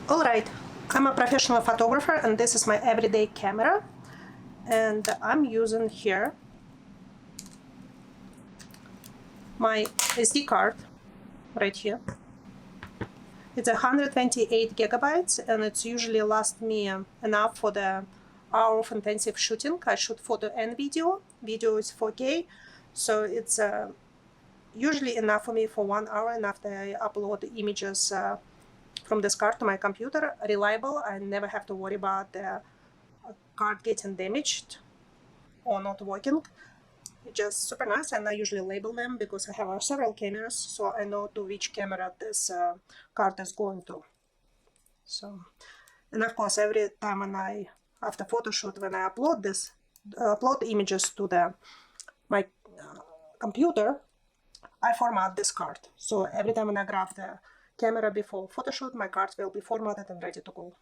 Alright, I'm a professional photographer and this is my everyday camera, and I'm using here my SD card right here. It's 128 gigabytes and it's usually lasts me enough for the hour of intensive shooting. I shoot photo and video. Video is 4K, so it's usually enough for me for 1 hour, and after I upload the images from this card to my computer, reliable. I never have to worry about the card getting damaged or not working. It's just super nice, and I usually label them because I have several cameras, so I know to which camera this card is going to. So, and of course, every time when after photo shoot, when I upload the images to my computer, I format this card. So every time when I grab the camera before photo shoot, my cards will be formatted and ready to go.